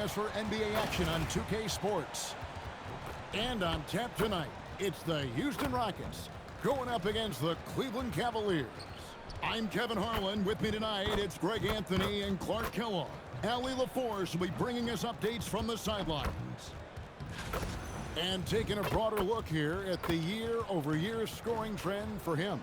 us for NBA action on 2K Sports. And on tap tonight, it's the Houston Rockets going up against the Cleveland Cavaliers. I'm Kevin Harlan. With me tonight, it's Greg Anthony and Clark Kellogg. Allie LaForce will be bringing us updates from the sidelines. And taking a broader look here at the year-over-year scoring trend for him.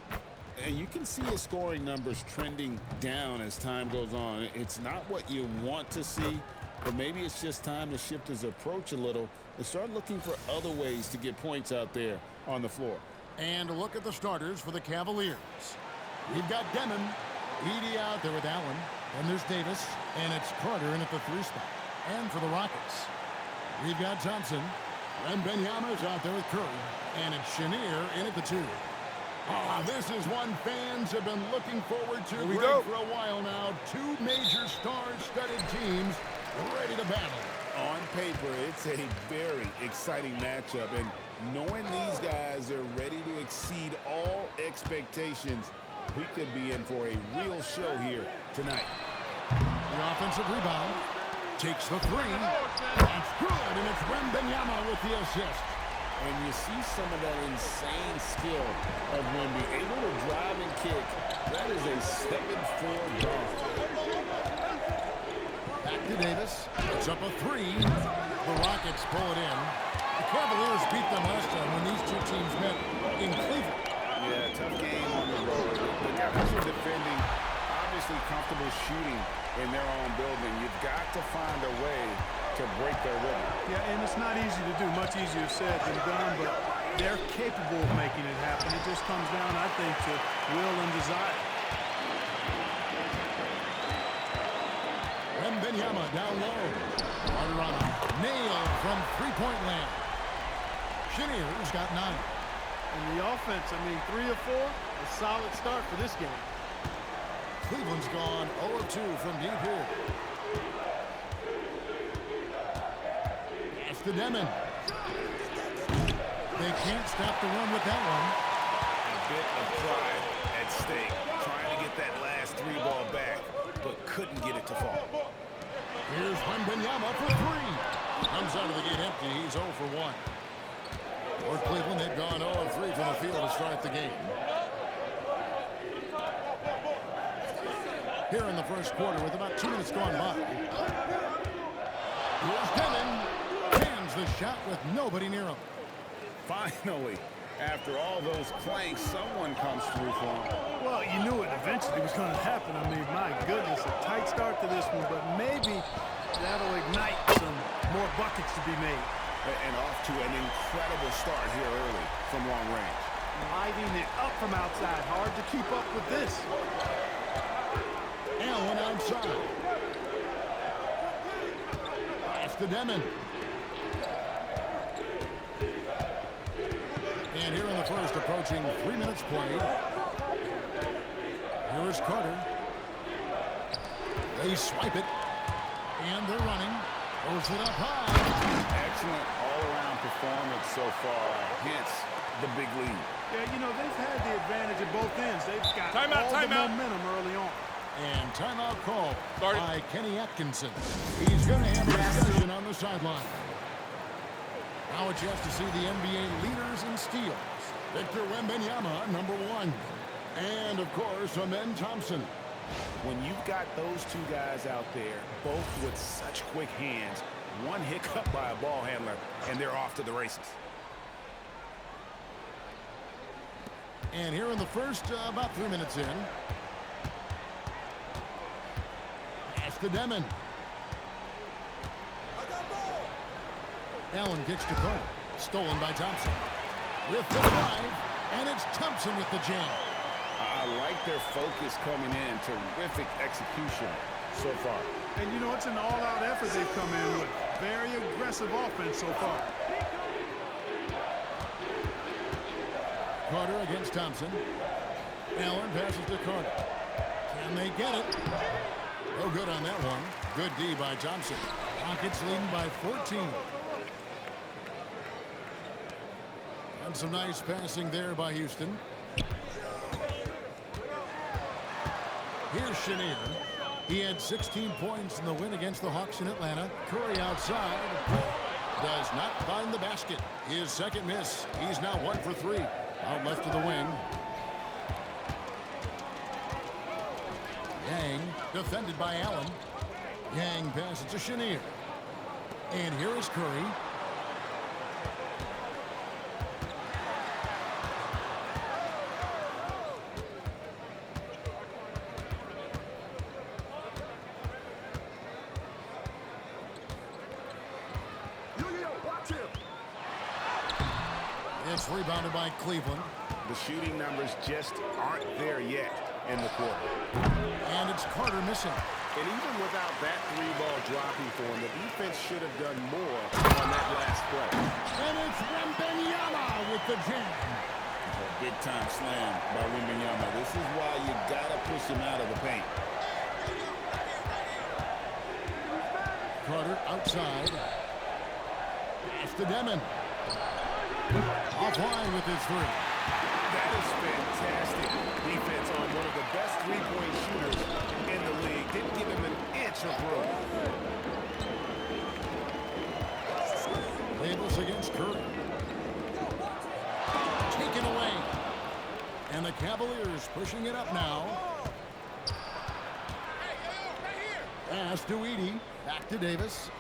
And you can see his scoring numbers trending down as time goes on. It's not what you want to see, but maybe it's just time to shift his approach a little and start looking for other ways to get points out there on the floor. And a look at the starters for the Cavaliers. We've got Demon, Edey out there with Allen, and there's Davis, and it's Carter in at the 3 spot. And for the Rockets, we've got Thompson, Wembanyama's out there with Curry, and it's Chenier in at the 2. This is one fans have been looking forward to for a while now. 2 major star-studded teams ready to battle. On paper, it's a very exciting matchup, and knowing these guys are ready to exceed all expectations, we could be in for a real show here tonight. The offensive rebound takes the 3. That's good, and it's Wembanyama with the assist. And you see some of that insane skill of Wemby, able to drive and kick. That is a 7-4 guard. Back to Davis. It's up a 3. The Rockets pull it in. The Cavaliers beat them last time when these two teams met in Cleveland. Yeah, tough game on the road. The guys are defending, obviously comfortable shooting in their own building. You've got to find a way to break their rhythm. Yeah, and it's not easy to do. Much easier said than done, but they're capable of making it happen. It just comes down, I think, to will and desire. Wembanyama down low. Carter on him. Nailed from three-point land. Chenier's got 9. And the offense, I mean, 3 of 4, a solid start for this game. Cleveland's gone 0 of 2 from deep here. Pass to Demon. They can't stop the run with that one. A bit of pride at stake, trying to get that last 3 ball back, but couldn't get it to fall. Here's Wembanyama for 3. Comes out of the gate empty. He's 0 for 1. For Cleveland, they've gone 0 of 3 from the field to start the game. Here in the first quarter with about 2 minutes gone by. Here's Demon. Jams the shot with nobody near him. Finally, after all those planks, someone comes through for him. Well, you knew it eventually was going to happen. I mean, my goodness, a tight start to this one, but maybe that'll ignite some more buckets to be made. And off to an incredible start here early from long range. Lighting it up from outside. Hard to keep up with this. Allen outside. Pass to Demon. And here in the first, approaching 3 minutes played. Here is Carter. They swipe it. And they're running. Throws it up high. Excellent all-around performance so far. Hence the big lead. Yeah, you know, they've had the advantage at both ends. They've got all the momentum early on. And timeout called by Kenny Atkinson. He's going to have a discussion on the sideline. Now a chance to see the NBA leaders in steals. Victor Wembanyama, number 1. And, of course, Amen Thompson. When you've got those 2 guys out there, both with such quick hands, one hiccup by a ball handler, and they're off to the races. And here in the first, about 3 minutes in. Pass to Demon. Allen kicks to Carter. Stolen by Thompson. With the drive, and it's Thompson with the jam. I like their focus coming in. Terrific execution so far. And, you know, it's an all-out effort they've come in with. Very aggressive offense so far. Carter against Thompson. Allen passes to Carter. Can they get it? No good on that one. Good D by Thompson. Rockets leading by 14. And some nice passing there by Houston. Here's Chenier. He had 16 points in the win against the Hawks in Atlanta. Curry outside. Does not find the basket. His second miss. He's now 1 for 3. Out left of the wing. Yang defended by Allen. Yang passes to Chenier. And here is Curry. It's rebounded by Cleveland. The shooting numbers just aren't there yet in the quarter. And it's Carter missing. And even without that three-ball dropping for him, the defense should have done more on that last play. And it's Wembanyama with the jam. A big-time slam by Wembanyama. This is why you got to push him out of the paint. Carter outside. Pass to Demon. Offline with his three. That is fantastic defense on one of the best three-point shooters in the league. Didn't give him an inch of room. Labels against Curry. Taken away. And the Cavaliers pushing it up now. Pass to Edey. Back to Davis.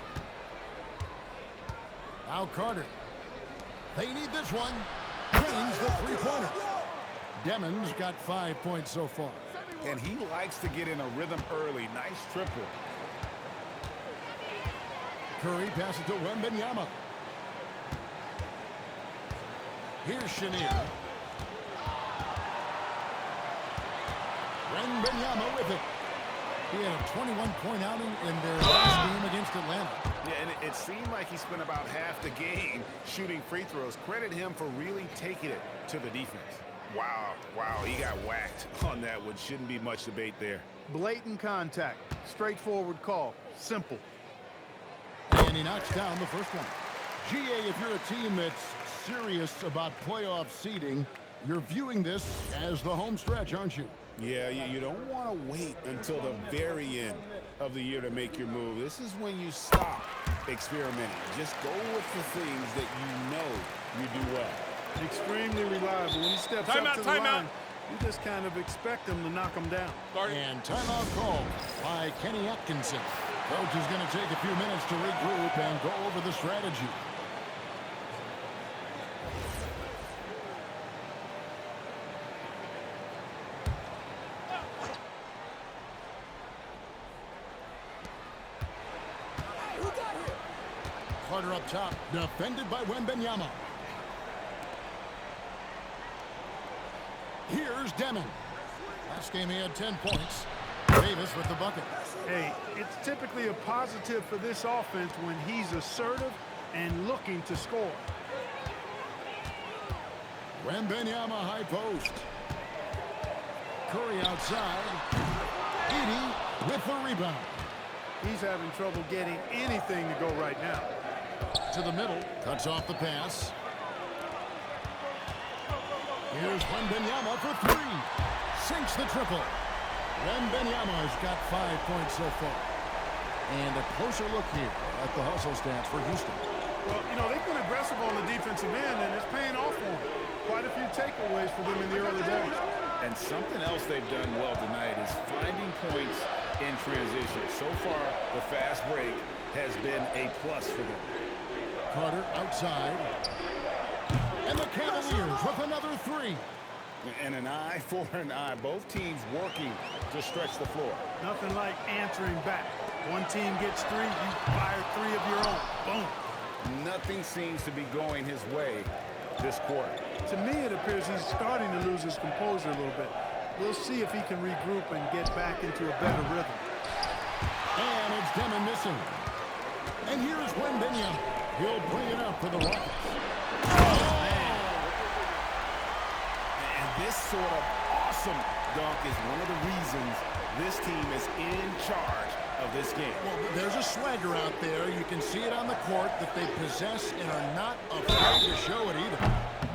Now Carter. They need this one. Drains the three-pointer. Demon's got 5 points so far. And he likes to get in a rhythm early. Nice triple. Curry passes to Wembanyama. Here's Chenier. Wembanyama with it. He had a 21-point outing in their last game against Atlanta. Yeah, and it seemed like he spent about half the game shooting free throws. Credit him for really taking it to the defense. Wow, he got whacked on that one. Shouldn't be much debate there. Blatant contact. Straightforward call. Simple. And he knocks down the first one. GA, if you're a team that's serious about playoff seeding, you're viewing this as the home stretch, aren't you? Yeah, you don't want to wait until the very end of the year to make your move. This is when you stop experimenting. Just go with the things that you know you do well. Extremely reliable. When he steps up to the line, you just kind of expect him to knock him down. And timeout called by Kenny Atkinson. Coach is going to take a few minutes to regroup and go over the strategy. Carter up top, defended by Wembanyama. Here's Demon. Last game he had 10 points. Davis with the bucket. Hey, it's typically a positive for this offense when he's assertive and looking to score. Wembanyama high post. Curry outside. Edey with the rebound. He's having trouble getting anything to go right now. To the middle, cuts off the pass. Here's Wembanyama for three. Sinks the triple. Wembanyama has got 5 points so far. And a closer look here at the hustle stats for Houston. Well, you know, they've been aggressive on the defensive end, and it's paying off for them. Quite a few takeaways for them in the early days. And something else they've done well tonight is finding points in transition. So far, the fast break has been a plus for them. Carter outside. And the Cavaliers with another three. And an eye for an eye. Both teams working to stretch the floor. Nothing like answering back. One team gets three, you fire three of your own. Boom. Nothing seems to be going his way this quarter. To me, it appears he's starting to lose his composure a little bit. We'll see if he can regroup and get back into a better rhythm. And it's Demon missing. And here's Wembanyama. He'll bring it up for the Rockets. Oh, man. And this sort of awesome dunk is one of the reasons this team is in charge of this game. Well, there's a swagger out there. You can see it on the court that they possess and are not afraid to show it either.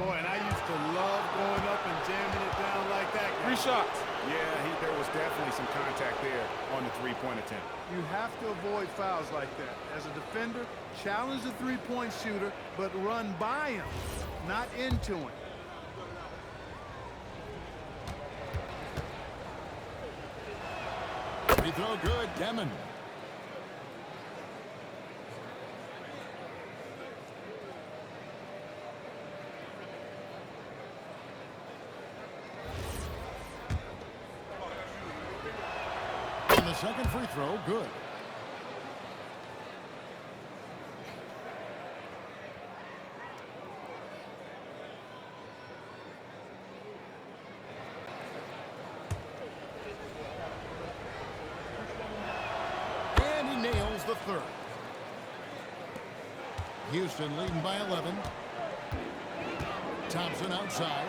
Boy, and I used to love going up and jamming it down like that. Three shots. Yeah, there was definitely some contact there on the three-point attempt. You have to avoid fouls like that. As a defender, challenge the three-point shooter, but run by him, not into him. Free throw good, Demon. And the second free throw, good. And he nails the third. Houston leading by 11. Thompson outside.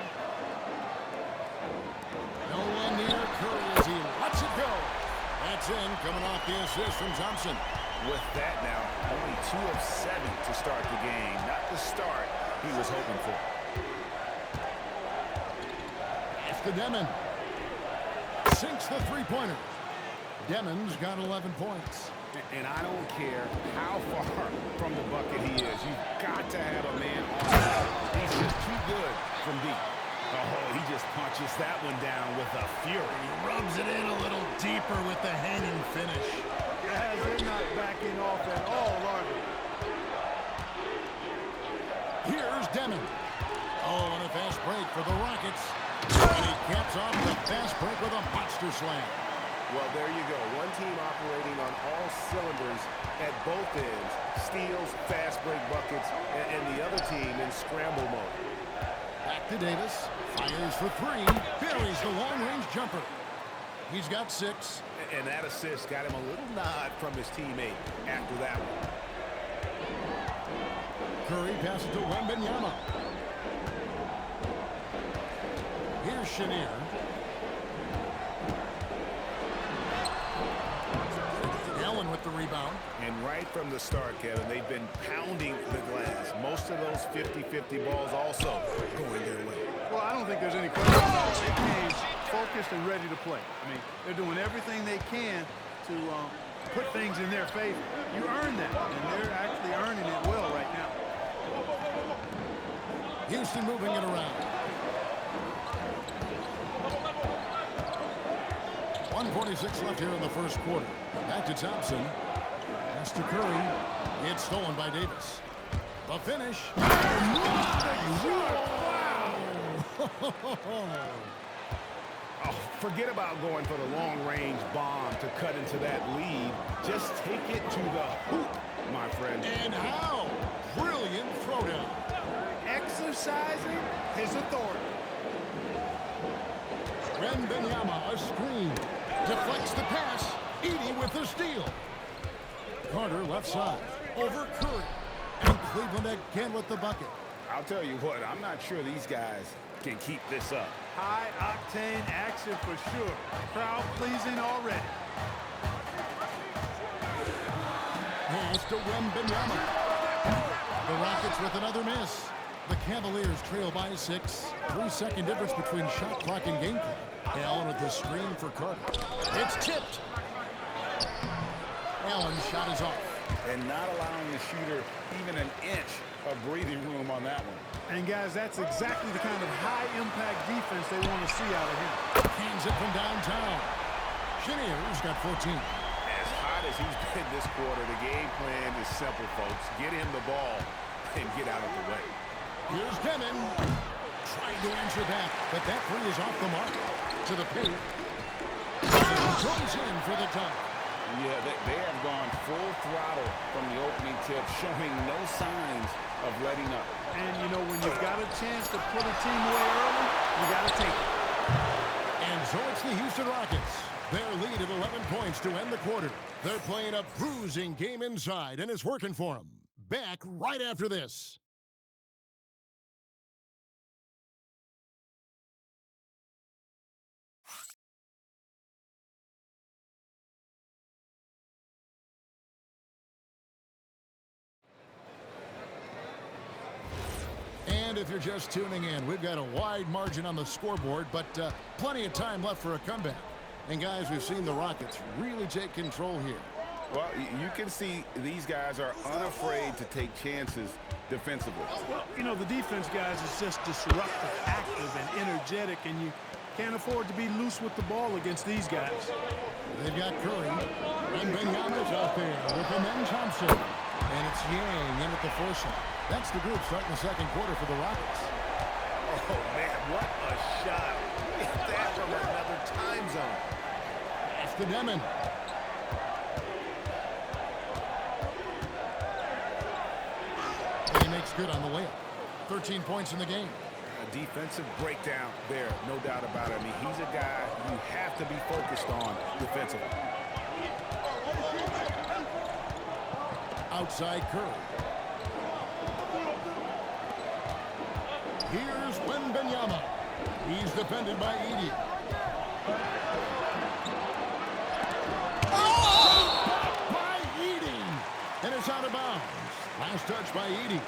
No one near Curry as he lets it go. That's in, coming off the assist from Thompson. With that now, only 2 of 7 to start the game. Not the start he was hoping for. It's to Demon. Sinks the three-pointer. Demon's got 11 points. And I don't care how far from the bucket he is. You've got to have a man on him. He's just too good from deep. Oh, he just punches that one down with a fury. He rubs it in a little deeper with the hanging finish. Guys, they're not backing off at all, are they? Here's Demon. Oh, and a fast break for the Rockets. And he caps off the fast break with a monster slam. Well, there you go. One team operating on all cylinders at both ends. Steals, fast break buckets, and the other team in scramble mode. Back to Davis. Fires for three. Buries the long-range jumper. He's got 6. And that assist got him a little nod from his teammate after that one. Curry passes to MYNBA. Here's Chenier. Allen with the rebound. And right from the start, Kevin, they've been pounding the glass. Most of those 50-50 balls also going their way. Well, I don't think there's any question about it. They came focused and ready to play. I mean, they're doing everything they can to put things in their favor. You earn that, and they're actually earning it well right now. Houston moving it around. 1:46 left here in the first quarter. Back to Thompson. Pass to Curry. It's stolen by Davis. The finish. Oh, forget about going for the long-range bomb to cut into that lead. Just take it to the hoop, my friend. And how? Brilliant throwdown. Exercising his authority. MYNBA, a screen. Deflects the pass. Edie with the steal. Carter left side. Over Curry. And Cleveland again with the bucket. I'll tell you what, I'm not sure these guys can keep this up. High-octane action for sure. Crowd-pleasing already. Pass to MYNBA. The Rockets with another miss. The Cavaliers trail by 6. 3-second difference between shot clock and game clock. Allen with the screen for Carter. It's tipped. Allen's shot is off. And not allowing the shooter even an inch of breathing room on that one. And, guys, that's exactly the kind of high-impact defense they want to see out of him. Hands it from downtown. Chenier's got 14. As hot as he's been this quarter, the game plan is simple, folks. Get him the ball and get out of the way. Here's Demon. Trying to answer back, but that three is off the mark. To the paint. Goes in for the dunk. Yeah, they have gone full throttle from the opening tip, showing no signs of letting up. And, you know, when you've got a chance to put a team away early, you got to take it. And so it's the Houston Rockets. Their lead at 11 points to end the quarter. They're playing a bruising game inside, and it's working for them. Back right after this. And if you're just tuning in, we've got a wide margin on the scoreboard, but plenty of time left for a comeback. And, guys, we've seen the Rockets really take control here. Well, you can see these guys are unafraid to take chances defensively. Well, you know, the defense, guys, is just disruptive, active, and energetic, and you can't afford to be loose with the ball against these guys. They've got Curry. And Benyama's out there with him and Thompson. And it's Yang in at the foresight. That's the group starting the second quarter for the Rockets. Oh, man, what a shot. Hit that from another time zone. That's to Demon. And he makes good on the layup. 13 points in the game. A defensive breakdown there, no doubt about it. I mean, he's a guy you have to be focused on defensively. Outside Curry. Here's MYNBA. He's defended by Edey. Oh! By Edey. And it's out of bounds. Last touch by Edey.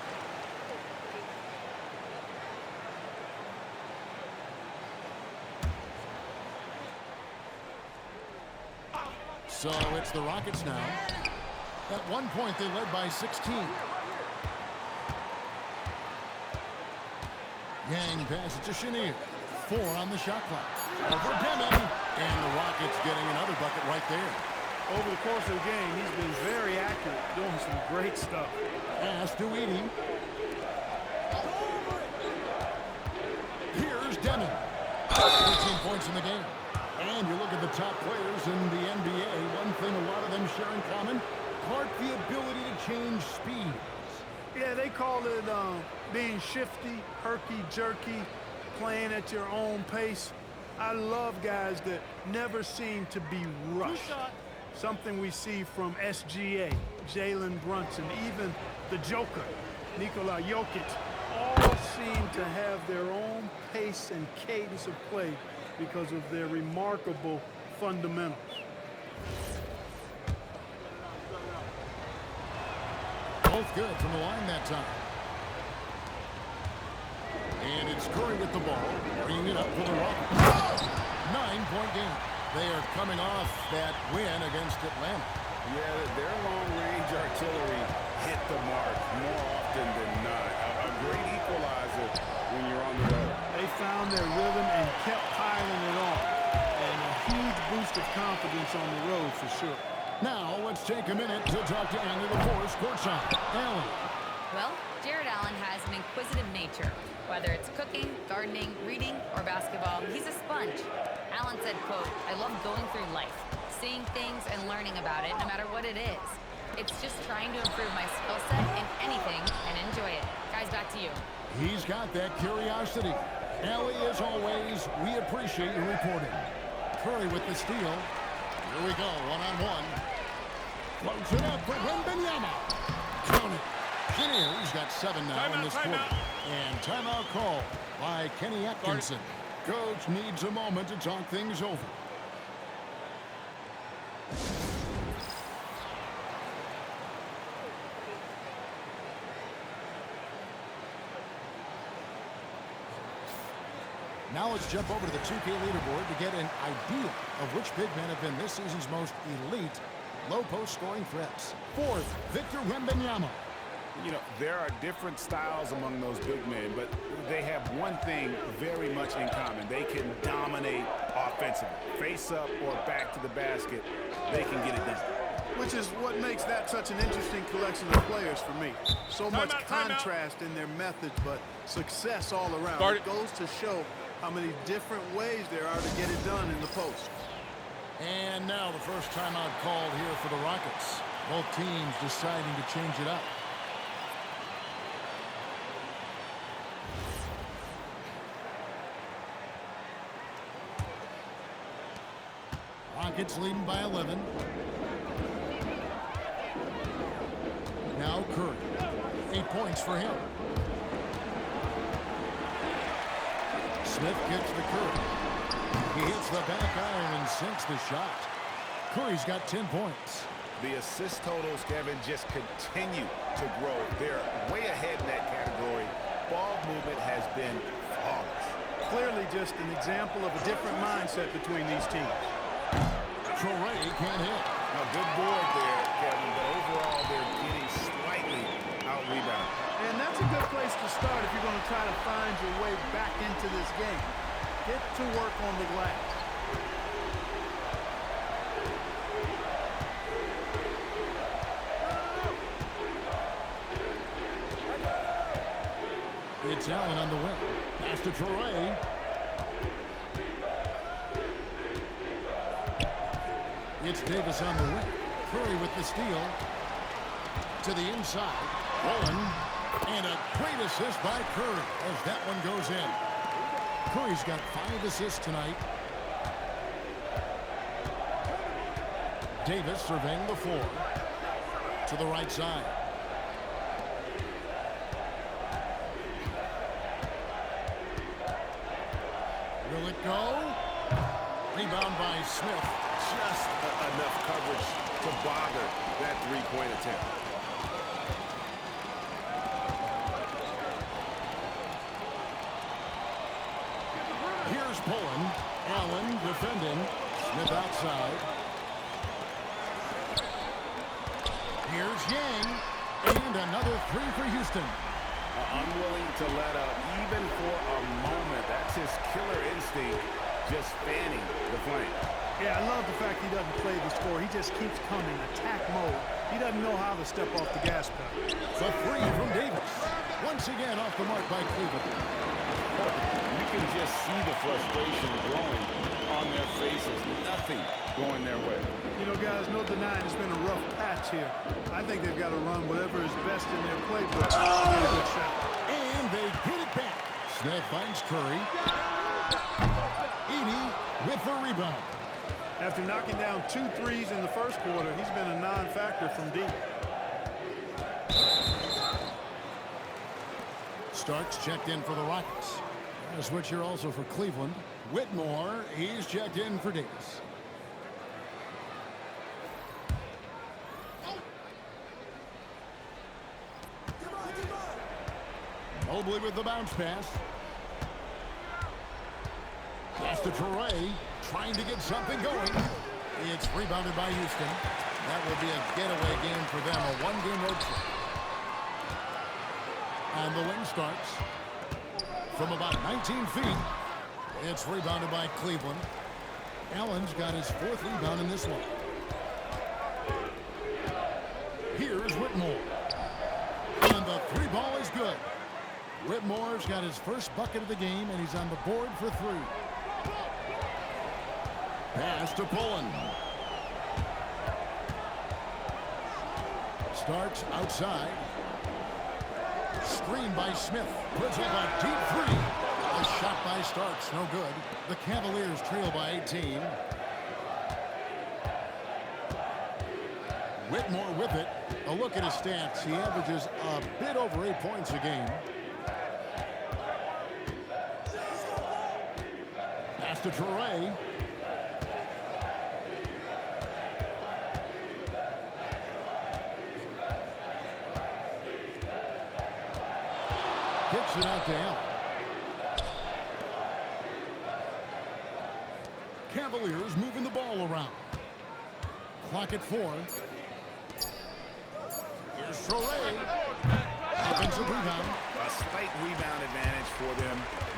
So it's the Rockets now. At one point, they led by 16. Yang passes to Chenier. 4 on the shot clock. Over Demon. And the Rockets getting another bucket right there. Over the course of the game, he's been very accurate, doing some great stuff. Pass to Edey. Here's Demon. 13 points in the game. And you look at the top players in the NBA, one thing a lot of them share in common, part the ability to change speeds. Yeah, they call it being shifty, herky-jerky, playing at your own pace. I love guys that never seem to be rushed. Something we see from SGA, Jalen Brunson, even the Joker, Nikola Jokic, all seem to have their own pace and cadence of play because of their remarkable fundamentals. Both good from the line that time. And it's Curry with the ball, bringing it up for the Rockets. 9-point game. They are coming off that win against Atlanta. Yeah, their long-range artillery hit the mark more often than not. A great equalizer when you're on the road. They found their rhythm and kept piling it on. And a huge boost of confidence on the road for sure. Now, let's take a minute to talk to Andy LaForce courtside. Allen. Well, Jared Allen has an inquisitive nature. Whether it's cooking, gardening, reading, or basketball, he's a sponge. Allen said, quote, "I love going through life, seeing things and learning about it no matter what it is. It's just trying to improve my skill set in anything and enjoy it." Guys, back to you. He's got that curiosity. Allie, as always, we appreciate your reporting. Curry with the steal. Here we go, one-on-one. Floats it up for Wembanyama. Count it. Chenier, got 7 now in this quarter. And timeout call by Kenny Atkinson. Coach needs a moment to talk things over. Now let's jump over to the 2K leaderboard to get an idea of which big men have been this season's most elite low-post scoring threats. 4th, Victor Wembanyama. You know, there are different styles among those big men, but they have one thing very much in common. They can dominate offensively. Face up or back to the basket, they can get it done. Which is what makes that such an interesting collection of players for me. So much contrast in their methods, but success all around. It goes to show how many different ways there are to get it done in the post. And now the first timeout called here for the Rockets. Both teams deciding to change it up. Rockets leading by 11. Now Curry. 8 points for him. Smith gets to Curry. He hits the back iron and sinks the shot. Curry's got 10 points. The assist totals, Kevin, just continue to grow. They're way ahead in that category, ball movement has been flawless. Clearly just an example of a different mindset between these teams. Torrey can't hit. Now, good board there, Kevin, but overall they're getting slightly out-rebounded. And that's a good place to start if you're going to try to find your way back into this game. Get to work on the glass. It's Allen on the wing. Pass to Torrey. It's Davis on the wing. Curry with the steal. To the inside. Rolling. And a great assist by Curry as that one goes in. Curry's got 5 assists tonight. Davis surveying the floor. To the right side. Will it go? Rebound by Smith. Just enough coverage to bother that three-point attempt. Here's Pullen. Allen defending. Smith outside. Here's Yang. And another 3 for Houston. Unwilling to let up even for a moment. That's his killer instinct, just fanning the flame. Yeah, I love the fact he doesn't play the score. He just keeps coming, attack mode. He doesn't know how to step off the gas pedal. The 3 from Davis. Once again off the mark by Cleveland. You can just see the frustration growing on their faces. Nothing going their way. You know, guys, no denying it's been a rough patch here. I think they've got to run whatever is best in their playbook to get a good shot. And they get it back. Smith finds Curry. Edey with the rebound. After knocking down 2 threes in the first quarter, he's been a non-factor from deep. Starks checked in for the Rockets. A switch here also for Cleveland. Whitmore, he's checked in for Davis. Mobley with the bounce pass. Pass to Torrey, trying to get something going. It's rebounded by Houston. That will be a getaway game for them, a 1-game road trip. On the wing starts from about 19 feet. It's rebounded by Cleveland. Allen's got his 4th rebound in this one. Here's Whitmore. And the 3 ball is good. Whitmore's got his first bucket of the game, and he's on the board for 3. Pass to Pullen. Starks outside. Screen by Smith. Puts up a deep 3. A shot by Starks, no good. The Cavaliers trail by 18. Whitmore with it. A look at his stats. He averages a bit over 8 points a game. Pass to Torrey. Kicks it out to Allen. Cavaliers moving the ball around. Clock at 4. Here's Torrey. Offensive rebound. A slight rebound advantage for them.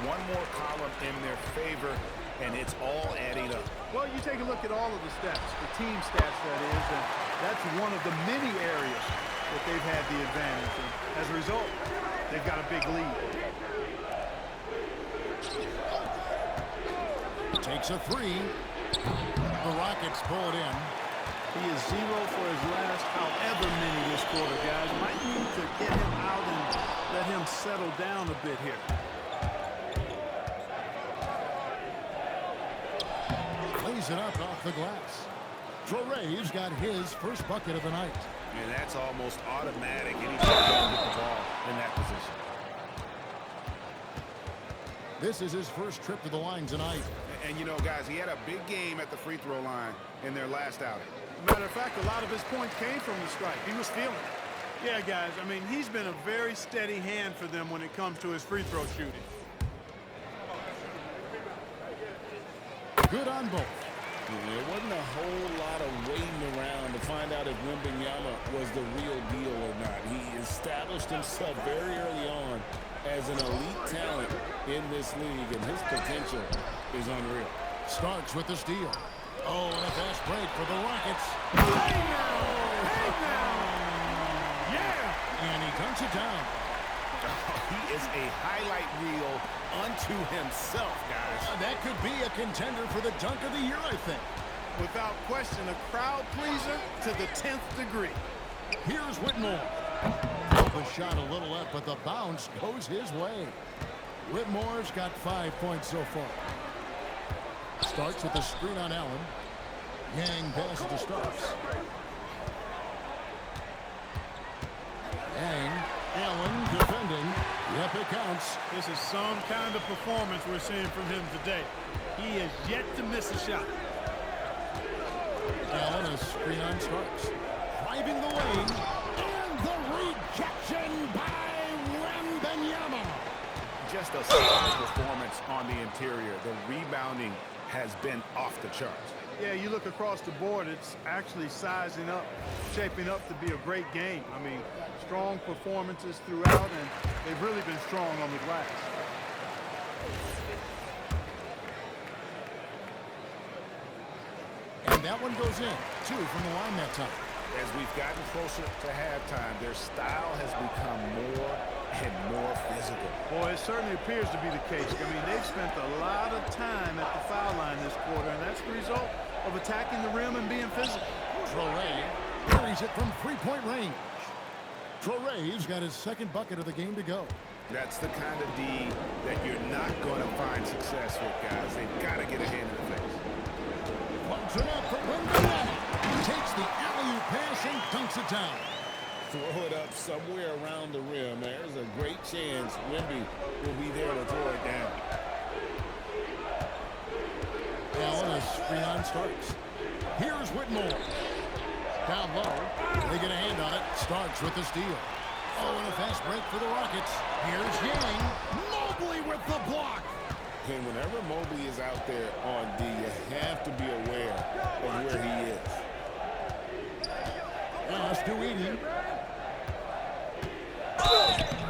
One more column in their favor, and it's all adding up. Well, you take a look at all of the stats, the team stats that is, and that's one of the many areas that they've had the advantage. And as a result, they've got a big lead. Takes a 3. The Rockets pull it in. He is 0 for his last however many this quarter, guys. Might need to get him out and let him settle down a bit here. Lays it up off the glass. Torrey's got his first bucket of the night. And that's almost automatic anytime you get the ball in that position. This is his first trip to the line tonight. And you know, guys, he had a big game at the free throw line in their last outing. Matter of fact, a lot of his points came from the strike. He was feeling it. Yeah, guys, I mean, he's been a very steady hand for them when it comes to his free throw shooting. Good on both. There wasn't a whole lot of waiting around to find out if MYNBA was the real deal or not. He established himself very early on as an elite talent in this league, and his potential is unreal. Starks with the steal. Oh, and a fast break for the Rockets. Hey now! Yeah! And he dunks it down. He is a highlight reel unto himself, guys. That could be a contender for the dunk of the year, I think. Without question, a crowd pleaser to the 10th degree. Here's Whitmore. The shot a little up, but the bounce goes his way. Whitmore's got 5 points so far. Starts with the screen on Allen. Yang passes to Starks. Yang, Allen defending. Yep, it counts. This is some kind of performance we're seeing from him today. He has yet to miss a shot. Allen, a screen on Starks. Driving the lane. And the rejection by MYNBA. Just a solid performance on the interior. The rebounding has been off the charts. Yeah, you look across the board, it's actually sizing up, shaping up to be a great game. I mean, strong performances throughout, and they've really been strong on the glass. And that one goes in. 2 from the line that time. As we've gotten closer to halftime, their style has become more and more physical. Boy, it certainly appears to be the case. I mean, they've spent a lot of time at the foul line this quarter, and that's the result of attacking the rim and being physical. Traore carries it from three-point range. Traore's got his second bucket of the game to go. That's the kind of D that you're not going to find success with, guys. They've got to get a hand in the face. Punch it up for MYNBA. Takes the alley-oop pass and dunks it down. Throw it up somewhere around the rim. There's a great chance MYNBA will be there to throw it down. Allen is screen on Starks. Here's Whitmore. Down low. They get a hand on it. Starks with the steal. Oh, and a fast break for the Rockets. Here's Yang. Mobley with the block. And whenever Mobley is out there on D, you have to be aware of where he is. Stewie.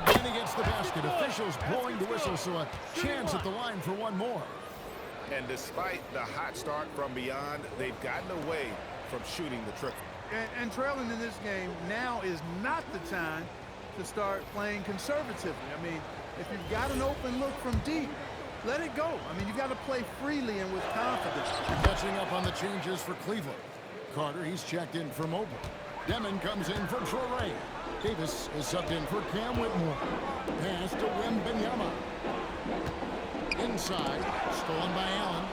And he gets the basket. Officials blowing the whistle, so a chance at the line for one more. And despite the hot start from beyond, they've gotten away from shooting the triple. And trailing in this game now is not the time to start playing conservatively. I mean, if you've got an open look from deep, let it go. I mean, you've got to play freely and with confidence. Catching up on the changes for Cleveland. Carter, he's checked in for Mobley. Demon comes in for Traore. Davis is subbed in for Cam Whitmore. Pass to MYNBA. Inside, stolen by Allen.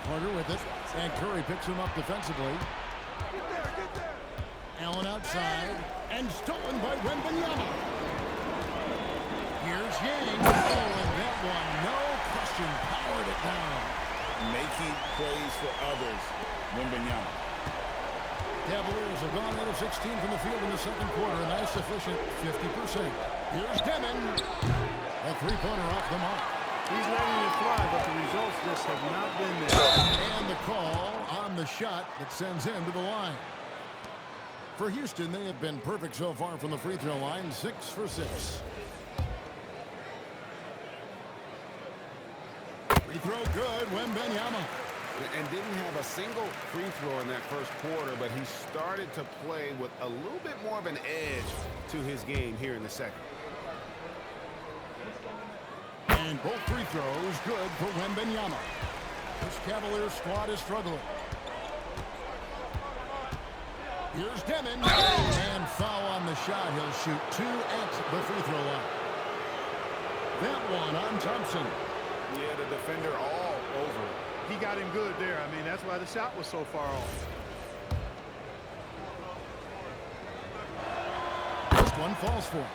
Carter with it, and Curry picks him up defensively. Allen outside, and stolen by MYNBA. Here's Yang. Oh, and that one, no question, powered it down. Making plays for others, MYNBA. Cavaliers have gone 8 of 16 from the field in the second quarter, a nice efficient 50%. Here's Demon. A three-pointer off the mark. He's letting it fly, but the results just have not been there. And the call on the shot that sends him to the line. For Houston, they have been perfect so far from the free throw line, 6 for 6. Free throw good, MYNBA. And didn't have a single free throw in that first quarter, but he started to play with a little bit more of an edge to his game here in the second. And both free throws good for MYNBA. This Cavaliers squad is struggling. Here's Demon. And foul on the shot. He'll shoot 2 at the free throw line. That one on Thompson. Yeah, the defender all over. He got him good there. I mean, that's why the shot was so far off. First one falls for him.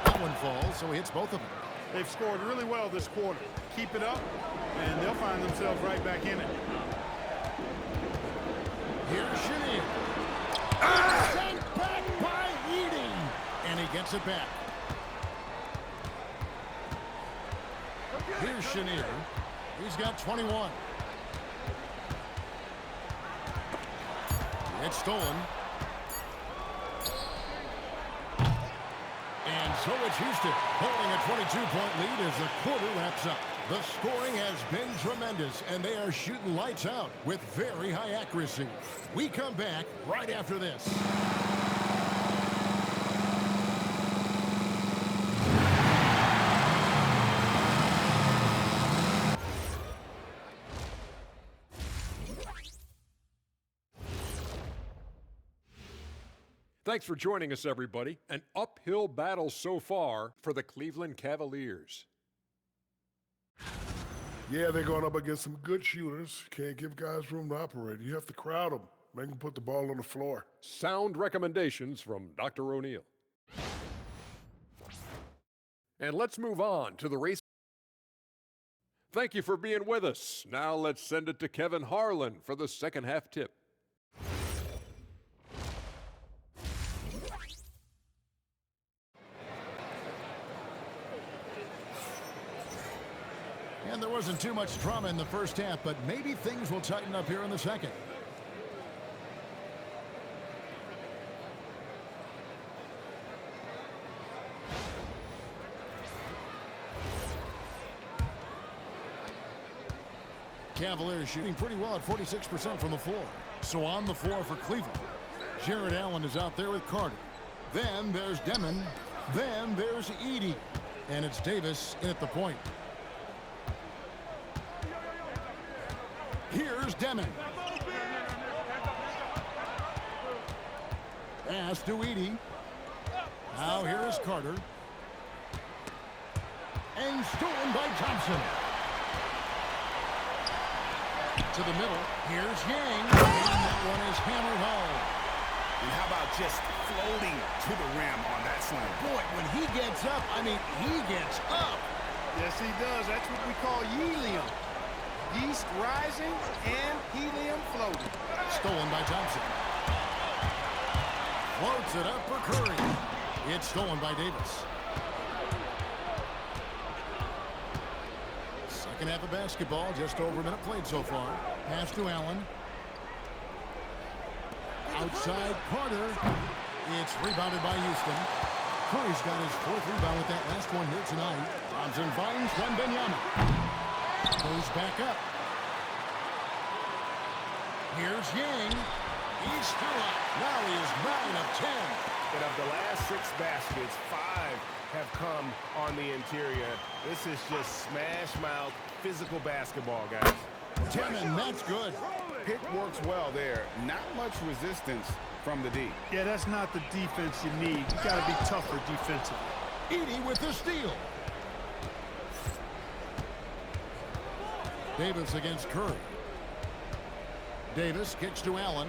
That one falls, so he hits both of them. They've scored really well this quarter. Keep it up, and they'll find themselves right back in it. Here's Chenier. Sent back by Edie. And he gets it back. Here's Chenier. He's got 21. It's stolen. And so it's Houston holding a 22-point lead as the quarter wraps up. The scoring has been tremendous, and they are shooting lights out with very high accuracy. We come back right after this. Thanks for joining us, everybody. An uphill battle so far for the Cleveland Cavaliers. Yeah, they're going up against some good shooters. Can't give guys room to operate. You have to crowd them. Make them put the ball on the floor. Sound recommendations from Dr. O'Neill. And let's move on to the race. Thank you for being with us. Now let's send it to Kevin Harlan for the second half tip. And there wasn't too much drama in the first half, but maybe things will tighten up here in the second. Cavaliers shooting pretty well at 46% from the floor. So on the floor for Cleveland, Jared Allen is out there with Carter. Then there's Demon. Then there's Edie. And it's Davis in at the point. Here's Demon. Pass to Edie. Now here is Carter. And stolen by Thompson. To the middle. Here's Yang. And that one is hammered home. And how about just floating to the rim on that slam? Boy, when he gets up, I mean, he gets up. Yes, he does. That's what we call helium. Yeast rising and helium floating. Stolen by Thompson. Floats it up for Curry. It's stolen by Davis. Second half of basketball, just over a minute played so far. Pass to Allen. Outside Carter. It's rebounded by Houston. Curry's got his fourth rebound with that last one here tonight. Thompson finds Wembanyama. Goes back up. Here's Yang. He's still up. Now he is 9 of 10. And of the last 6 baskets, 5 have come on the interior. This is just smash-mouth, physical basketball, guys. 10, and that's good. Pick works well there. Not much resistance from the D. Yeah, that's not the defense you need. You got to be tougher defensively. Edie with the steal. Davis against Curry. Davis kicks to Allen.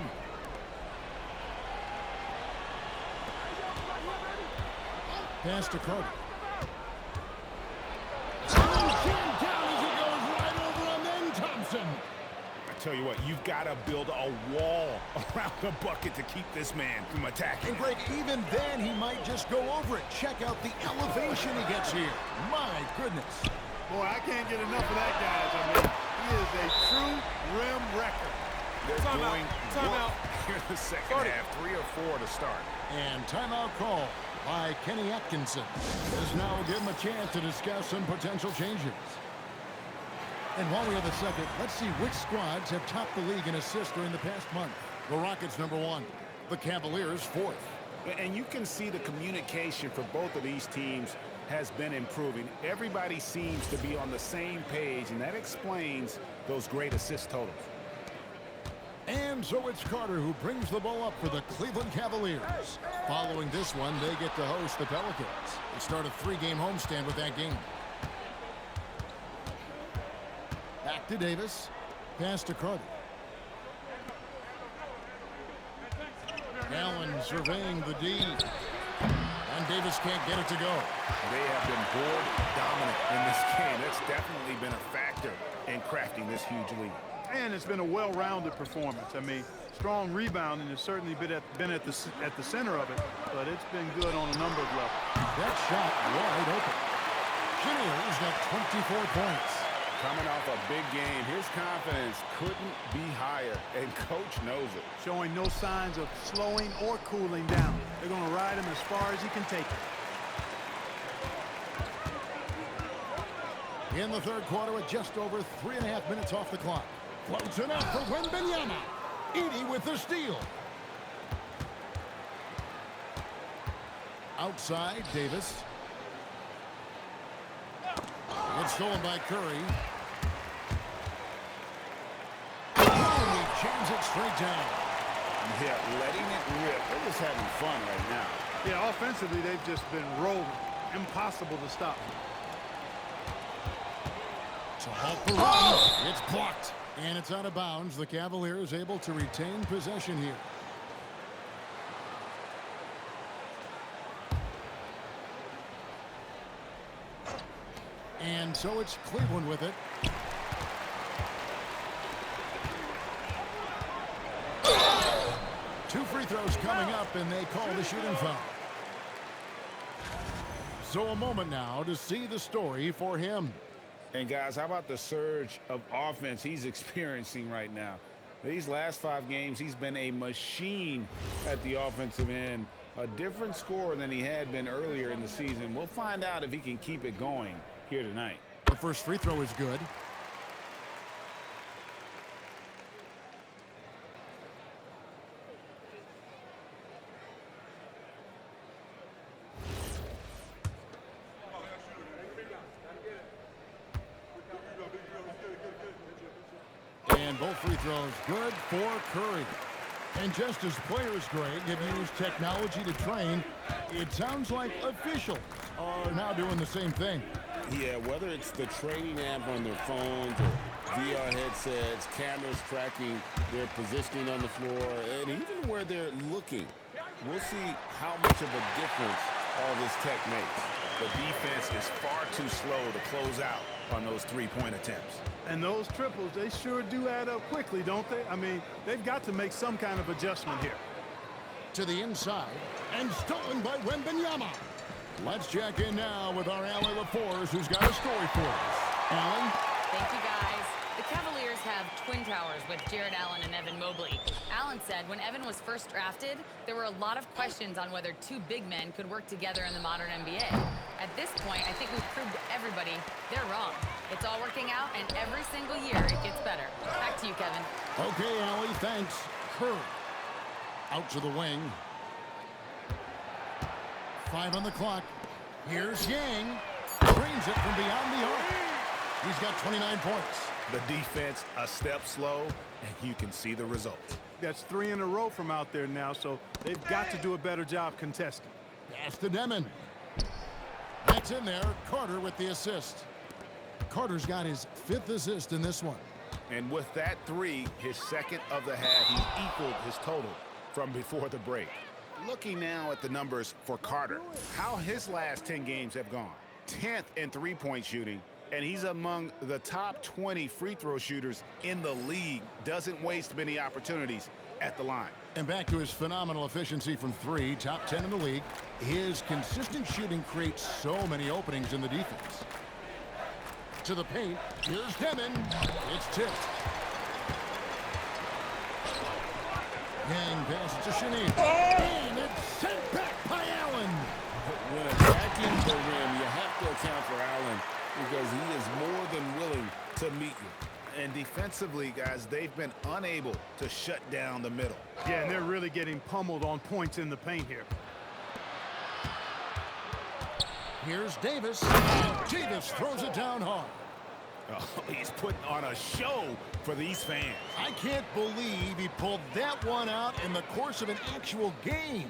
Pass to Carter. Jammed down as he goes right over him, then Thompson. I tell you what, you've got to build a wall around the bucket to keep this man from attacking. And Greg, even then he might just go over it. Check out the elevation he gets here. My goodness. Boy, I can't get enough of that, guys. I mean, he is a true rim wrecker. They're doing work here in the second half, 3 or 4 to start. And timeout call by Kenny Atkinson. This now will give him a chance to discuss some potential changes. And while we have a second, let's see which squads have topped the league in assists during the past month. The Rockets #1, the Cavaliers 4th. And you can see the communication for both of these teams has been improving. Everybody seems to be on the same page, and that explains those great assist totals. And so it's Carter who brings the ball up for the Cleveland Cavaliers. Following this one, they get to host the Pelicans. They start a 3-game homestand with that game. Back to Davis. Pass to Carter. Allen surveying the D. And Davis can't get it to go. They have been board dominant in this game. That's definitely been a factor in crafting this huge lead. And it's been a well-rounded performance. I mean, strong rebounding has certainly been at the center of it, but it's been good on a number of levels. That shot wide open. Cheniers got 24 points. Coming off a big game, his confidence couldn't be higher, and Coach knows it. Showing no signs of slowing or cooling down. They're going to ride him as far as he can take it. In the third quarter with just over 3.5 minutes off the clock. Floats it up for MYNBA. Edie with the steal. Outside, Davis. It's stolen by Curry. Oh, he jams it straight down. Yeah, letting it rip. They're just having fun right now. Yeah, offensively, they've just been rolling. Impossible to stop. So off the run. It's blocked. And it's out of bounds. The Cavaliers able to retain possession here. And so it's Cleveland with it. Two free throws coming up, and they call the shooting foul. So a moment now to see the story for him. And guys, how about the surge of offense he's experiencing right now? These last 5 games, he's been a machine at the offensive end. A different scorer than he had been earlier in the season. We'll find out if he can keep it going here tonight. The first free throw is good. And both free throws good for Curry. And just as players, Greg, have used technology to train, it sounds like officials are now doing the same thing. Yeah, whether it's the training app on their phones or VR headsets, cameras tracking their positioning on the floor, and even where they're looking, we'll see how much of a difference all this tech makes. The defense is far too slow to close out on those three-point attempts. And those triples, they sure do add up quickly, don't they? I mean, they've got to make some kind of adjustment here. To the inside, and stolen by MYNBA. Let's check in now with our Allie LaForce, who's got a story for us. Allie? Thank you, guys. The Cavaliers have twin towers with Jared Allen and Evan Mobley. Allen said when Evan was first drafted, there were a lot of questions on whether two big men could work together in the modern NBA. At this point, I think we've proved to everybody they're wrong. It's all working out, and every single year it gets better. Back to you, Kevin. Okay, Allie, thanks. Curry. Out to the wing. 5 on the clock. Here's Yang. Drains it from beyond the arc. He's got 29 points. The defense a step slow, and you can see the results. That's 3 in a row from out there now, so they've got to do a better job contesting. Pass to Demon. That's in there. Carter with the assist. Carter's got his 5th assist in this one. And with that 3, his second of the half, he equaled his total from before the break. Looking now at the numbers for Carter, how his last 10 games have gone. 10th in three-point shooting, and he's among the top 20 free throw shooters in the league. Doesn't waste many opportunities at the line. And back to his phenomenal efficiency from 3, top 10 in the league. His consistent shooting creates so many openings in the defense. To the paint, here's Demon. It's tipped. Yang passes to Shanine. And it's sent back by Allen. When attacking the rim, you have to account for Allen because he is more than willing to meet you. And defensively, guys, they've been unable to shut down the middle. Yeah, and they're really getting pummeled on points in the paint here. Here's Davis. Davis throws it down hard. Oh, he's putting on a show for these fans. I can't believe he pulled that one out in the course of an actual game.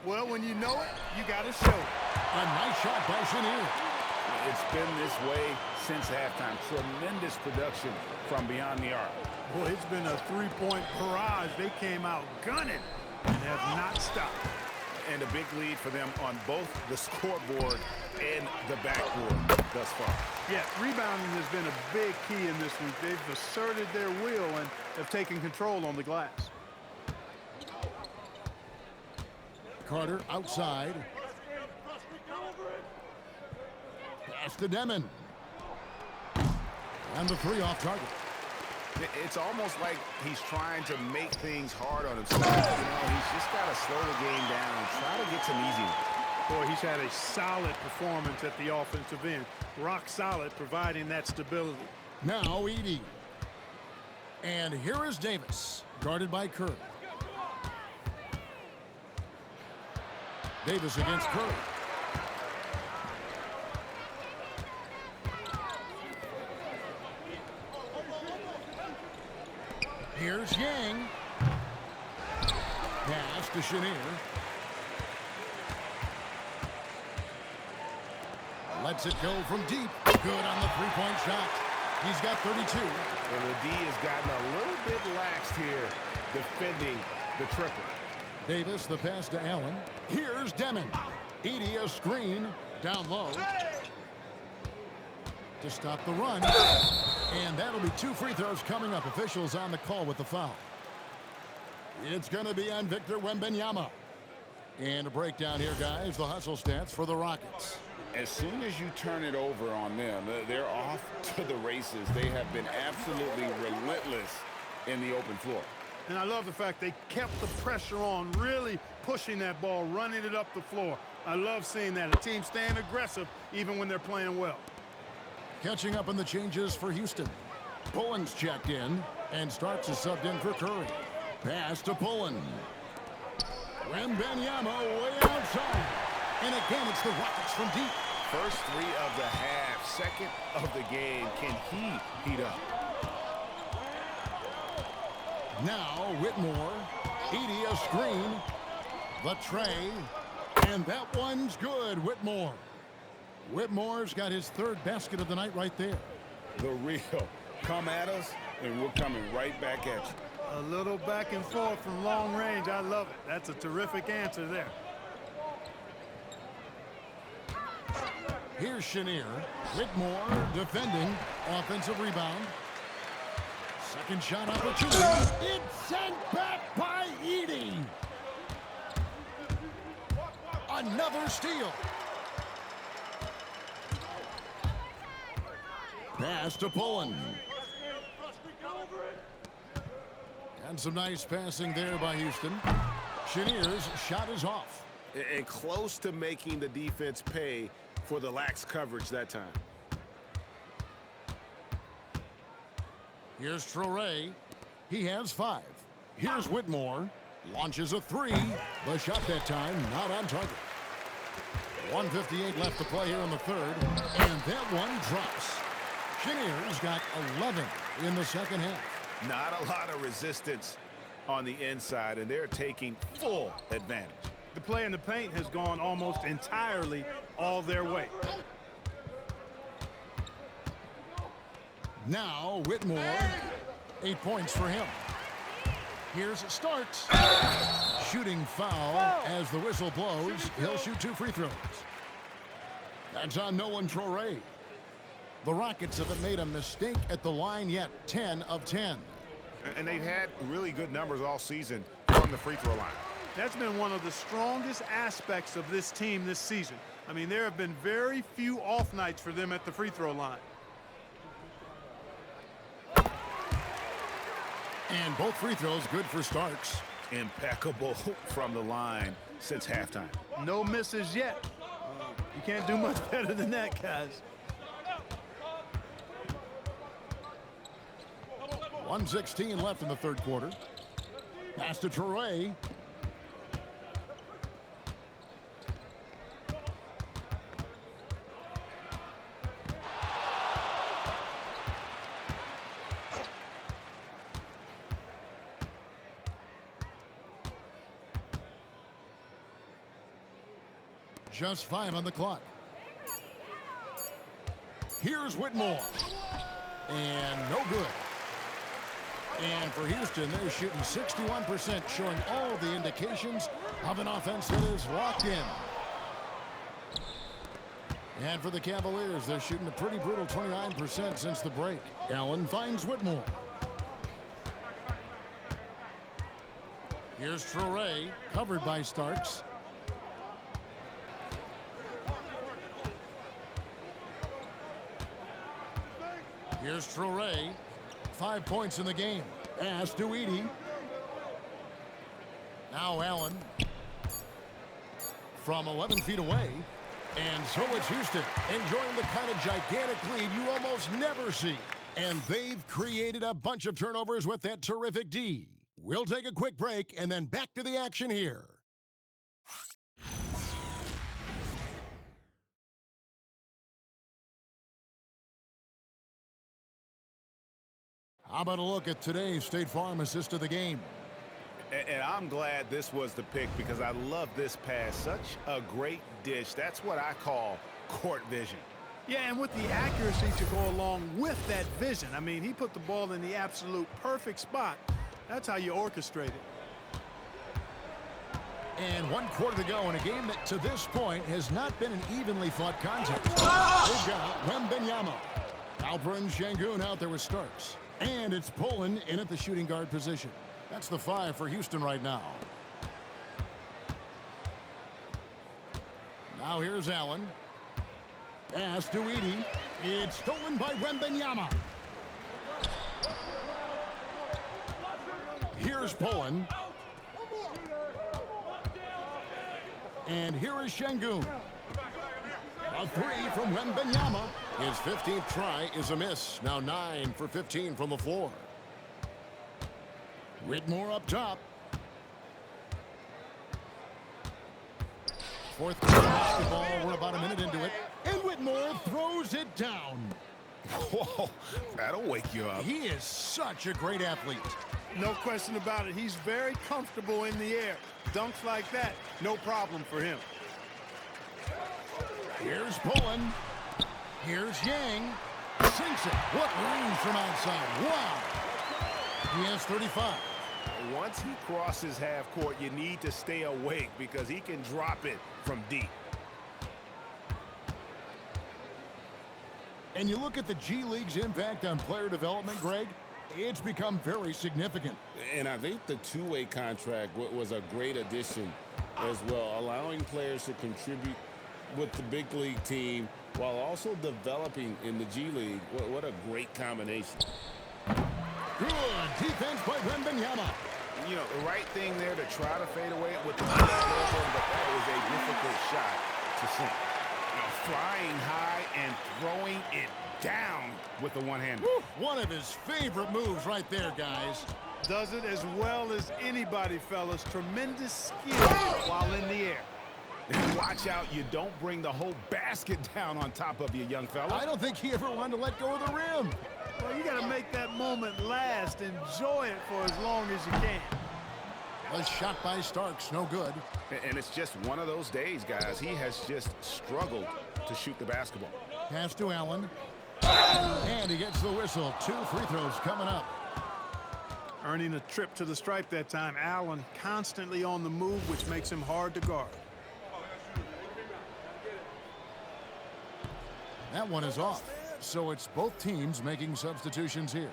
Well, when you know it, you got to show it. A nice shot by Chenier. It's been this way since halftime. Tremendous production from beyond the arc. Boy, it's been a three-point barrage. They came out gunning and have not stopped. And a big lead for them on both the scoreboard and the backboard thus far. Yeah, rebounding has been a big key in this week. They've asserted their will and have taken control on the glass. Carter outside. Pass to Demon. And the three off target. It's almost like he's trying to make things hard on himself. He's just got to slow the game down and try to get some easy ones. Boy, he's had a solid performance at the offensive end. Rock solid, providing that stability. Now Edey. And here is Davis, guarded by Curry. Davis against Curry. Here's Yang. Pass to Chenier. Lets it go from deep. Good on the three-point shot. He's got 32. And the D has gotten a little bit laxed here defending the triple. Davis, the pass to Allen. Here's Demon. Edey, a screen down low to stop the run. And that'll be 2 free throws coming up. Officials on the call with the foul. It's going to be on Victor Wembanyama. And a breakdown here, guys. The hustle stats for the Rockets. As soon as you turn it over on them, they're off to the races. They have been absolutely relentless in the open floor. And I love the fact they kept the pressure on, really pushing that ball, running it up the floor. I love seeing that. A team staying aggressive even when they're playing well. Catching up on the changes for Houston. Pullen's checked in and starts to subbed in for Curry. Pass to Pullen. Wembanyama way outside. And again, it's the Rockets from deep. First 3 of the half, second of the game. Can he heat up? Now Whitmore. Edey, a screen. The tray. And that one's good, Whitmore. Whitmore's got his 3rd basket of the night right there. The real. Come at us, and we're coming right back at you. A little back and forth from long range. I love it. That's a terrific answer there. Here's Chenier. Whitmore defending. Offensive rebound. Second shot opportunity. It's sent back by Edey. Another steal. Pass to Pullen. And some nice passing there by Houston. Chenier's shot is off. And close to making the defense pay for the lax coverage that time. Here's Traore. He has 5. Here's Whitmore. Launches a 3. The shot that time not on target. 1:58 left to play here in the 3rd. And that one drops. Chenier's got 11 in the second half. Not a lot of resistance on the inside, and they're taking full advantage. The play in the paint has gone almost entirely all their way. Now Whitmore. 8 points for him. Here's Starks. Shooting foul as the whistle blows. He'll shoot 2 free throws. That's on Nolan Traore. The Rockets haven't made a mistake at the line yet. 10 of 10. And they've had really good numbers all season from the free throw line. That's been one of the strongest aspects of this team this season. I mean, there have been very few off nights for them at the free throw line. And both free throws good for Starks. Impeccable from the line since halftime. No misses yet. You can't do much better than that, guys. 1:16 left in the 3rd quarter. Pass to Traore. Just 5 on the clock. Here's Whitmore. And no good. And for Houston, they're shooting 61%, showing all the indications of an offense that is locked in. And for the Cavaliers, they're shooting a pretty brutal 29% since the break. Allen finds Whitmore. Here's Traore, covered by Starks. Here's Traore. 5 points in the game. Pass to Edey. Now Allen. From 11 feet away. And so it's Houston, enjoying the kind of gigantic lead you almost never see. And they've created a bunch of turnovers with that terrific D. We'll take a quick break and then back to the action here. How about a look at today's State Farm assist of the game? And I'm glad this was the pick because I love this pass. Such a great dish. That's what I call court vision. Yeah, and with the accuracy to go along with that vision. I mean, he put the ball in the absolute perfect spot. That's how you orchestrate it. And 1 quarter to go in a game that to this point has not been an evenly fought contest. They've got MYNBA. Alperen Sengun out there with Starks. And it's Poland in at the shooting guard position. That's the 5 for Houston right now. Now here's Allen. Pass to Edey. It's stolen by MYNBA. Here's Poland. And here is Sengun. A 3 from MYNBA. His 15th try is a miss. Now 9 for 15 from the floor. Whitmore up top. Fourth quarter basketball. We're about a minute into it. And Whitmore throws it down. Whoa, that'll wake you up. He is such a great athlete. No question about it. He's very comfortable in the air. Dunks like that, no problem for him. Here's Poland. Here's Yang. Sinks it. What range from outside. Wow. He has 35. Once he crosses half court, you need to stay awake because he can drop it from deep. And you look at the G League's impact on player development, Greg, it's become very significant. And I think the two-way contract was a great addition as well, allowing players to contribute with the big league team while also developing in the G League. What a great combination. Good defense by MYNBA. You know, the right thing there to try to fade away with the but that was a difficult shot to sink. You know, flying high and throwing it down with the one-hander. One of his favorite moves right there, guys. Does it as well as anybody, fellas. Tremendous skill while in the air. And watch out, you don't bring the whole basket down on top of you, young fella. I don't think he ever wanted to let go of the rim. Well, you got to make that moment last. Enjoy it for as long as you can. A shot by Starks, no good. And it's just one of those days, guys. He has just struggled to shoot the basketball. Pass to Allen. And he gets the whistle. 2 free throws coming up. Earning a trip to the stripe that time. Allen constantly on the move, which makes him hard to guard. That one is off. So it's both teams making substitutions here.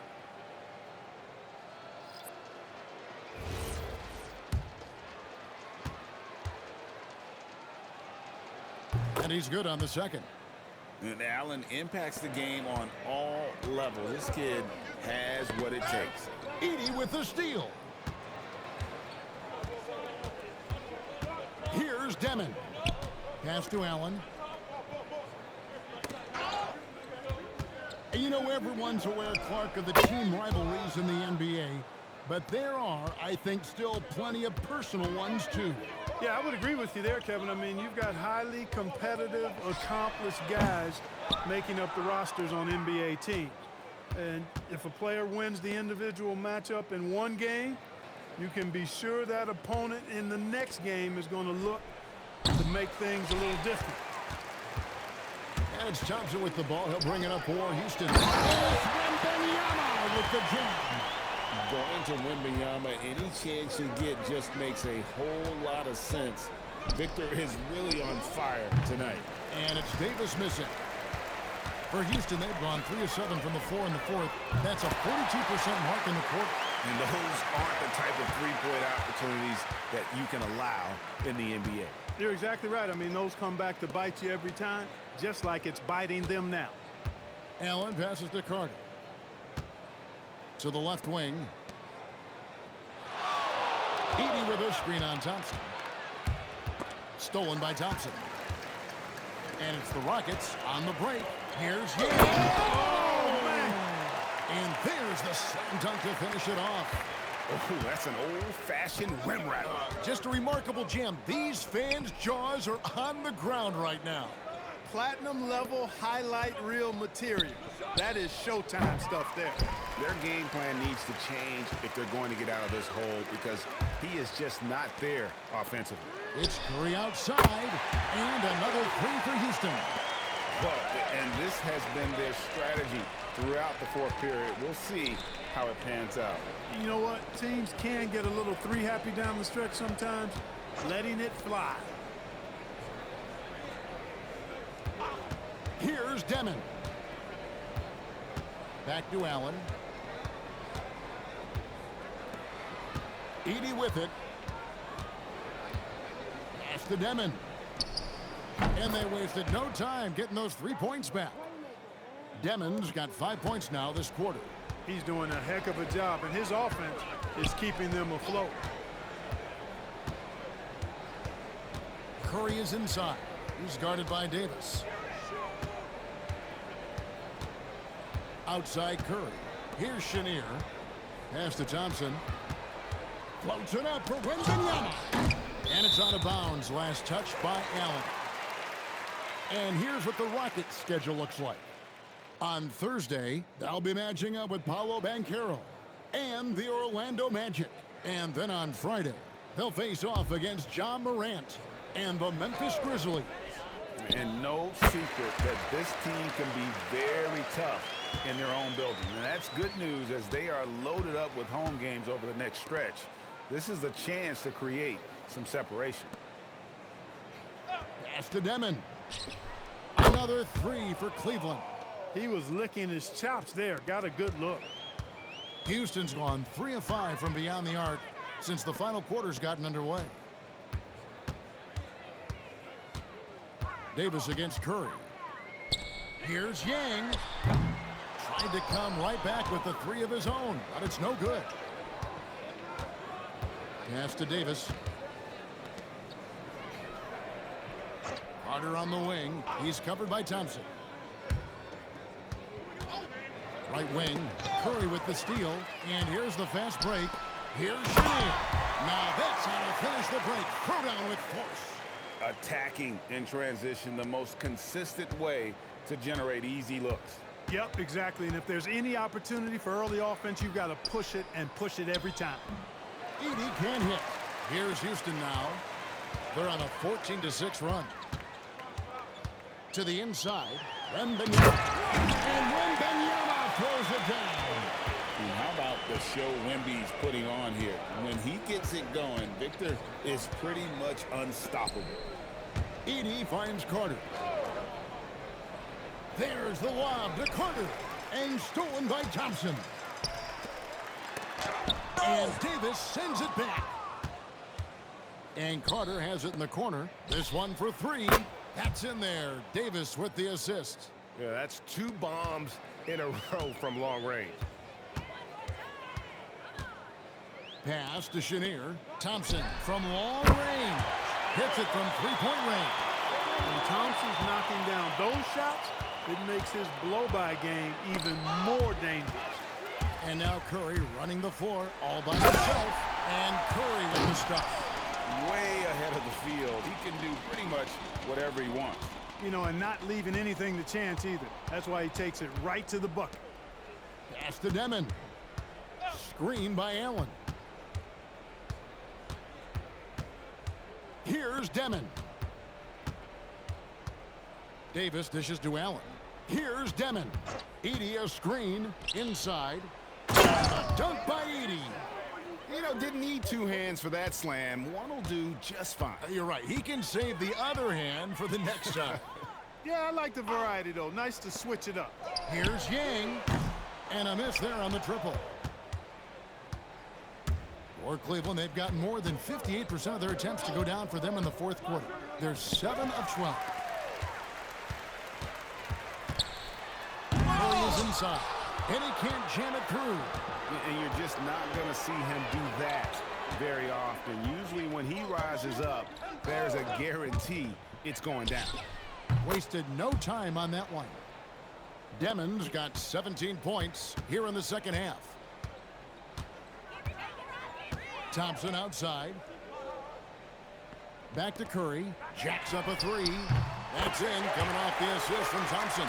And he's good on the second. And Allen impacts the game on all levels. This kid has what it takes. Edey with the steal. Here's Demon. Pass to Allen. And you know, everyone's aware, Clark, of the team rivalries in the NBA. But there are, I think, still plenty of personal ones, too. Yeah, I would agree with you there, Kevin. I mean, you've got highly competitive, accomplished guys making up the rosters on NBA teams. And if a player wins the individual matchup in one game, you can be sure that opponent in the next game is going to look to make things a little different. And it's Thompson with the ball. He'll bring it up for Houston. It's MYNBA with the jam. Going to MYNBA, any chance you get just makes a whole lot of sense. Victor is really on fire tonight. And it's Davis missing. For Houston, they've gone 3 of 7 from the floor in the fourth. That's a 42% mark in the quarter. And those aren't the type of three-point opportunities that you can allow in the NBA. You're exactly right. I mean, those come back to bite you every time, just like it's biting them now. Allen passes to Carter. To the left wing. Edey with a screen on Thompson. Stolen by Thompson. And it's the Rockets on the break. Here's Yang. Oh, man. And there's the slam dunk to finish it off. Oh, that's an old-fashioned rim wrap. Just a remarkable jam. These fans' jaws are on the ground right now. Platinum level highlight reel material. That is Showtime stuff there. Their game plan needs to change if they're going to get out of this hole because he is just not there offensively. It's Curry outside, and another three for Houston. And this has been their strategy throughout the fourth period. We'll see how it pans out. You know what? Teams can get a little three happy down the stretch sometimes, letting it fly. Here's Demon. Back to Allen. Edey with it. Pass to Demon. And they wasted no time getting those 3 points back. Demon's got 5 points now this quarter. He's doing a heck of a job, and his offense is keeping them afloat. Curry is inside. He's guarded by Davis. Outside Curry. Here's Chenier. Pass to Thompson. Floats it up for MYNBA. And it's out of bounds. Last touch by Allen. And here's what the Rockets' schedule looks like. On Thursday, they'll be matching up with Paolo Banchero and the Orlando Magic. And then on Friday, they'll face off against John Morant and the Memphis Grizzlies. And no secret that this team can be very tough in their own building. And that's good news as they are loaded up with home games over the next stretch. This is a chance to create some separation. Pass to Demon. Another three for Cleveland. He was licking his chops there. Got a good look. Houston's gone 3 of 5 from beyond the arc since the final quarter's gotten underway. Davis against Curry. Here's Yang. Tried to come right back with the 3 of his own, but it's no good. Pass to Davis. Carter on the wing. He's covered by Thompson. Right wing. Curry with the steal. And here's the fast break. Here's Chenier. Now that's how to finish the break. Throw down with force. Attacking in transition, the most consistent way to generate easy looks. Yep, exactly. And if there's any opportunity for early offense, you've got to push it and push it every time. Edey can hit. Here's Houston now. They're on a 14-6 run. To the inside. MYNBA. And MYNBA throws it down. And how about the show Wemby's putting on here? When he gets it going, Victor is pretty much unstoppable. Edey finds Carter. There's the lob to Carter. And stolen by Thompson. And Davis sends it back. And Carter has it in the corner. This one for 3. That's in there. Davis with the assist. Yeah, that's 2 bombs in a row from long range. Pass to Chenier. Thompson from long range. Hits it from 3-point range. When Thompson's knocking down those shots, it makes his blow-by game even more dangerous. And now Curry running the floor all by himself. And Curry with the stuff. Way ahead of the field. He can do pretty much whatever he wants. You know, and not leaving anything to chance either. That's why he takes it right to the bucket. Pass to Demon. Screen by Allen. Here's Demon. Davis dishes to Allen. Here's Demon. Edey a screen inside. And a Dunk by Edie. You know, didn't need two hands for that slam. One will do just fine. You're right. He can save the other hand for the next shot. Yeah, I like the variety, though. Nice to switch it up. Here's Yang. And a miss there on the triple. For Cleveland, they've gotten more than 58% of their attempts to go down for them in the fourth quarter. They're 7 of 12. Curry is inside. And he can't jam it through. And you're just not going to see him do that very often. Usually when he rises up, there's a guarantee it's going down. Wasted no time on that one. Demons got 17 points here in the second half. Thompson outside. Back to Curry. Jacks up a three. That's in, coming off the assist from Thompson.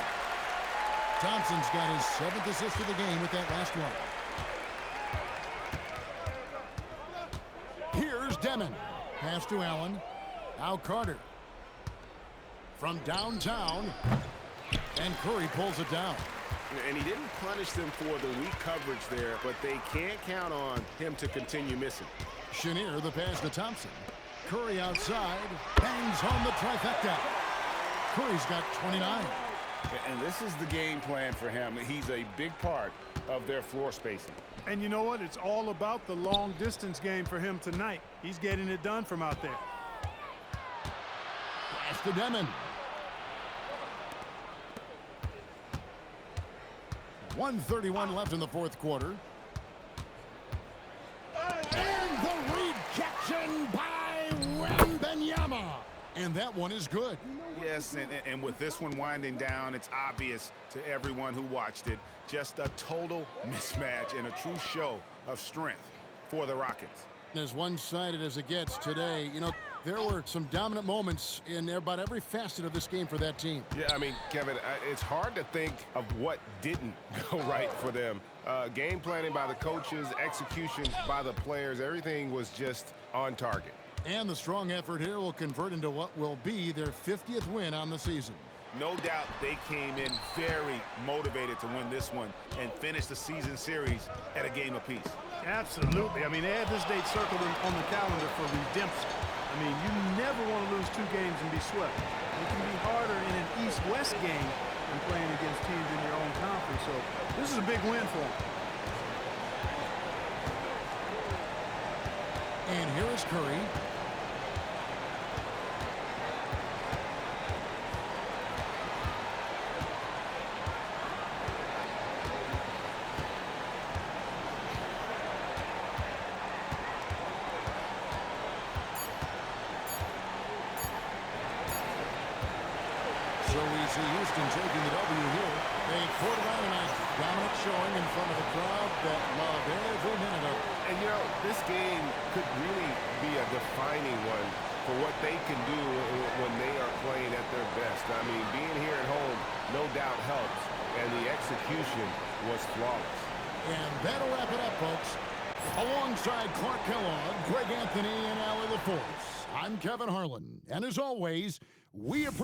Thompson's got his 7th assist of the game with that last one. Here's Demon. Pass to Allen. Now Carter. From downtown. And Curry pulls it down. And he didn't punish them for the weak coverage there, but they can't count on him to continue missing. Chenier, the pass to Thompson. Curry outside. Bangs home the trifecta. Curry's got 29. And this is the game plan for him. He's a big part of their floor spacing. And you know what? It's all about the long-distance game for him tonight. He's getting it done from out there. Pass to Demon. 1:31 left in the fourth quarter. And the rejection by MYNBA. And that one is good. Yes, and with this one winding down, it's obvious to everyone who watched it. Just a total mismatch and a true show of strength for the Rockets. As one-sided as it gets today, you know, there were some dominant moments in about every facet of this game for that team. Yeah, I mean, Kevin, it's hard to think of what didn't go right for them. Game planning by the coaches, execution by the players, everything was just on target. And the strong effort here will convert into what will be their 50th win on the season. No doubt they came in very motivated to win this one and finish the season series at a game apiece. Absolutely. I mean, they had this date circled on the calendar for redemption. I mean, you never want to lose 2 games and be swept. It can be harder in an East-West game than playing against teams in your own conference. So this is a big win for them. And here is Curry. So we see Houston taking the W here. They pulled it out tonight. Dominant showing in front of a crowd that loved every minute of it. And, you know, this game could really be a defining one for what they can do when they are playing at their best. I mean, being here at home no doubt helps, and the execution was flawless. And that'll wrap it up, folks. Alongside Clark Kellogg, Greg Anthony, and Allie LaForce, I'm Kevin Harlan. And as always, we appreciate